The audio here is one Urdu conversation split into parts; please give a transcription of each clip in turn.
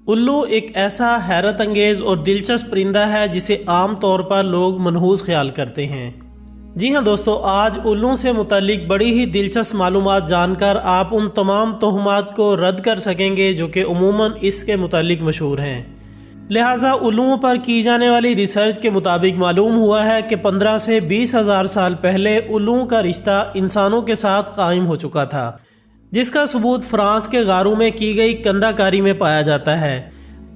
الو ایک ایسا حیرت انگیز اور دلچسپ پرندہ ہے جسے عام طور پر لوگ منحوس خیال کرتے ہیں۔ جی ہاں دوستو، آج الو سے متعلق بڑی ہی دلچسپ معلومات جان کر آپ ان تمام توہمات کو رد کر سکیں گے جو کہ عموماً اس کے متعلق مشہور ہیں۔ لہٰذا الوؤں پر کی جانے والی ریسرچ کے مطابق معلوم ہوا ہے کہ 15 سے 20 ہزار سال پہلے الوؤں کا رشتہ انسانوں کے ساتھ قائم ہو چکا تھا، جس کا ثبوت فرانس کے غاروں میں کی گئی کندہ کاری میں پایا جاتا ہے،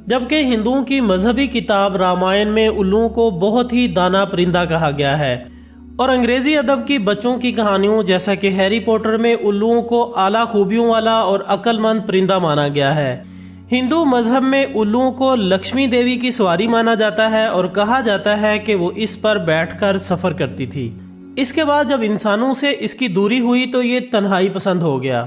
جبکہ ہندوؤں کی مذہبی کتاب رامائن میں الوؤں کو بہت ہی دانا پرندہ کہا گیا ہے، اور انگریزی ادب کی بچوں کی کہانیوں جیسا کہ ہیری پوٹر میں الوؤں کو اعلیٰ خوبیوں والا اور عقل مند پرندہ مانا گیا ہے۔ ہندو مذہب میں الوؤں کو لکشمی دیوی کی سواری مانا جاتا ہے اور کہا جاتا ہے کہ وہ اس پر بیٹھ کر سفر کرتی تھی۔ اس کے بعد جب انسانوں سے اس کی دوری ہوئی تو یہ تنہائی پسند ہو گیا۔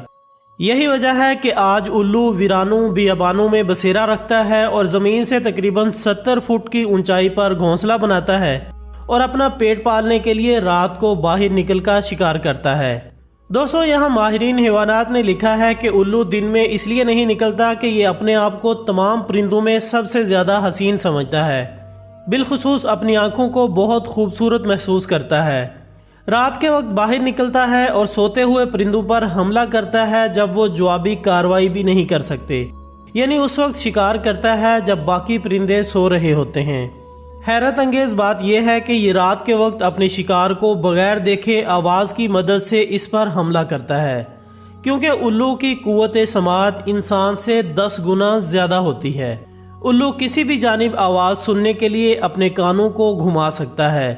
یہی وجہ ہے کہ آج الو ویرانوں بیابانوں میں بسیرا رکھتا ہے اور زمین سے تقریباً 70 فٹ کی اونچائی پر گھونسلہ بناتا ہے اور اپنا پیٹ پالنے کے لیے رات کو باہر نکل کر شکار کرتا ہے۔ دوستو، یہاں ماہرین حیوانات نے لکھا ہے کہ الو دن میں اس لیے نہیں نکلتا کہ یہ اپنے آپ کو تمام پرندوں میں سب سے زیادہ حسین سمجھتا ہے، بالخصوص اپنی آنکھوں کو بہت خوبصورت محسوس کرتا ہے۔ رات کے وقت باہر نکلتا ہے اور سوتے ہوئے پرندوں پر حملہ کرتا ہے جب وہ جوابی کارروائی بھی نہیں کر سکتے، یعنی اس وقت شکار کرتا ہے جب باقی پرندے سو رہے ہوتے ہیں۔ حیرت انگیز بات یہ ہے کہ یہ رات کے وقت اپنے شکار کو بغیر دیکھے آواز کی مدد سے اس پر حملہ کرتا ہے، کیونکہ الو کی قوت سماعت انسان سے 10 گنا زیادہ ہوتی ہے۔ الو کسی بھی جانب آواز سننے کے لیے اپنے کانوں کو گھما سکتا ہے۔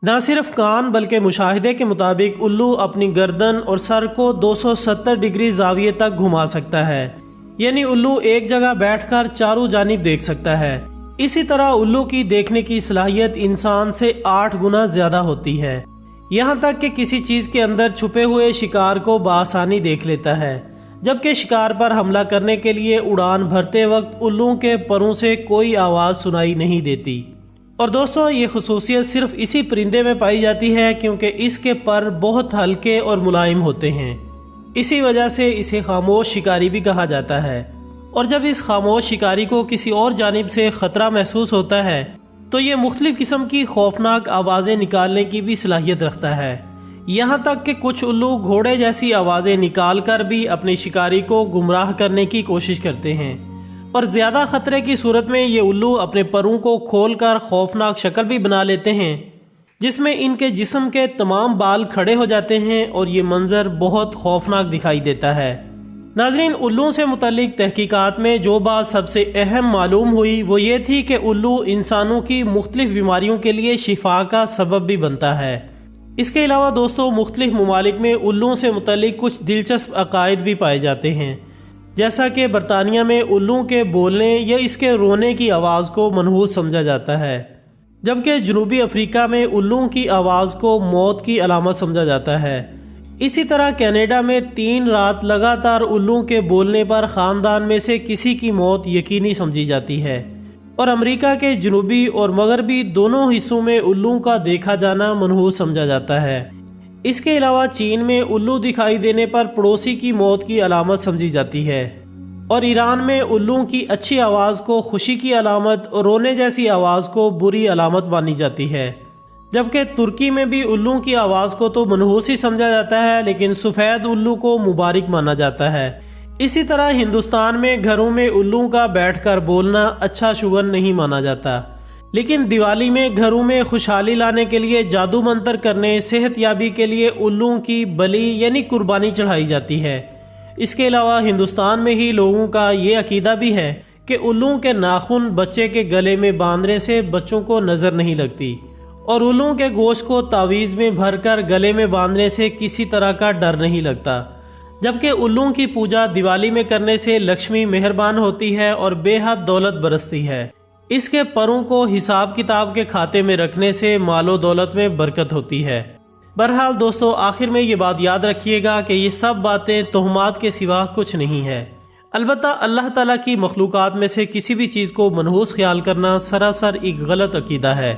نہ صرف کان بلکہ مشاہدے کے مطابق الو اپنی گردن اور سر کو 270 ڈگری زاویے تک گھما سکتا ہے، یعنی الو ایک جگہ بیٹھ کر چاروں جانب دیکھ سکتا ہے۔ اسی طرح الو کی دیکھنے کی صلاحیت انسان سے 8 گنا زیادہ ہوتی ہے، یہاں تک کہ کسی چیز کے اندر چھپے ہوئے شکار کو بآسانی دیکھ لیتا ہے، جبکہ شکار پر حملہ کرنے کے لیے اڑان بھرتے وقت الو کے پروں سے کوئی آواز سنائی نہیں دیتی۔ اور دوستو، یہ خصوصیت صرف اسی پرندے میں پائی جاتی ہے کیونکہ اس کے پر بہت ہلکے اور ملائم ہوتے ہیں، اسی وجہ سے اسے خاموش شکاری بھی کہا جاتا ہے۔ اور جب اس خاموش شکاری کو کسی اور جانب سے خطرہ محسوس ہوتا ہے تو یہ مختلف قسم کی خوفناک آوازیں نکالنے کی بھی صلاحیت رکھتا ہے، یہاں تک کہ کچھ الو گھوڑے جیسی آوازیں نکال کر بھی اپنے شکاری کو گمراہ کرنے کی کوشش کرتے ہیں، اور زیادہ خطرے کی صورت میں یہ الو اپنے پروں کو کھول کر خوفناک شکل بھی بنا لیتے ہیں، جس میں ان کے جسم کے تمام بال کھڑے ہو جاتے ہیں اور یہ منظر بہت خوفناک دکھائی دیتا ہے۔ ناظرین، الو سے متعلق تحقیقات میں جو بات سب سے اہم معلوم ہوئی وہ یہ تھی کہ الو انسانوں کی مختلف بیماریوں کے لیے شفا کا سبب بھی بنتا ہے۔ اس کے علاوہ دوستو، مختلف ممالک میں الو سے متعلق کچھ دلچسپ عقائد بھی پائے جاتے ہیں، جیسا کہ برطانیہ میں الو کے بولنے یا اس کے رونے کی آواز کو منحوس سمجھا جاتا ہے، جبکہ جنوبی افریقہ میں الو کی آواز کو موت کی علامت سمجھا جاتا ہے۔ اسی طرح کینیڈا میں 3 رات لگاتار الو کے بولنے پر خاندان میں سے کسی کی موت یقینی سمجھی جاتی ہے، اور امریکہ کے جنوبی اور مغربی دونوں حصوں میں الو کا دیکھا جانا منحوس سمجھا جاتا ہے۔ اس کے علاوہ چین میں الو دکھائی دینے پر پڑوسی کی موت کی علامت سمجھی جاتی ہے، اور ایران میں الو کی اچھی آواز کو خوشی کی علامت اور رونے جیسی آواز کو بری علامت مانی جاتی ہے، جبکہ ترکی میں بھی الو کی آواز کو تو منحوس ہی سمجھا جاتا ہے لیکن سفید الو کو مبارک مانا جاتا ہے۔ اسی طرح ہندوستان میں گھروں میں الو کا بیٹھ کر بولنا اچھا شگون نہیں مانا جاتا، لیکن دیوالی میں گھروں میں خوشحالی لانے کے لیے جادو منتر کرنے، صحت یابی کے لیے الو کی بلی یعنی قربانی چڑھائی جاتی ہے۔ اس کے علاوہ ہندوستان میں ہی لوگوں کا یہ عقیدہ بھی ہے کہ الو کے ناخن بچے کے گلے میں باندھنے سے بچوں کو نظر نہیں لگتی، اور الو کے گوشت کو تعویذ میں بھر کر گلے میں باندھنے سے کسی طرح کا ڈر نہیں لگتا، جبکہ الو کی پوجا دیوالی میں کرنے سے لکشمی مہربان ہوتی ہے اور بے حد دولت برستی ہے۔ اس کے پروں کو حساب کتاب کے کھاتے میں رکھنے سے مال و دولت میں برکت ہوتی ہے۔ بہرحال دوستو، آخر میں یہ بات یاد رکھیے گا کہ یہ سب باتیں توہمات کے سوا کچھ نہیں ہے۔ البتہ اللہ تعالیٰ کی مخلوقات میں سے کسی بھی چیز کو منحوس خیال کرنا سراسر ایک غلط عقیدہ ہے،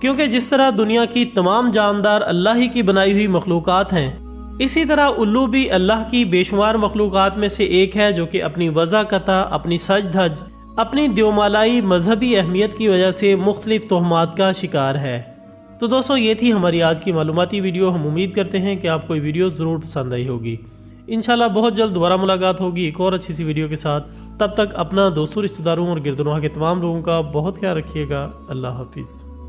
کیونکہ جس طرح دنیا کی تمام جاندار اللہ ہی کی بنائی ہوئی مخلوقات ہیں، اسی طرح الو بھی اللہ کی بے شمار مخلوقات میں سے ایک ہے جو کہ اپنی وضع قطع، اپنی سج دھج، اپنی دیومالائی مذہبی اہمیت کی وجہ سے مختلف تہمات کا شکار ہے۔ تو دوستو یہ تھی ہماری آج کی معلوماتی ویڈیو۔ ہم امید کرتے ہیں کہ آپ کو یہ ویڈیو ضرور پسند آئی ہوگی۔ انشاءاللہ بہت جلد دوبارہ ملاقات ہوگی ایک اور اچھی سی ویڈیو کے ساتھ۔ تب تک اپنا دوستوں، رشتہ داروں اور گرد و نواح کے تمام لوگوں کا بہت خیال رکھیے گا۔ اللہ حافظ۔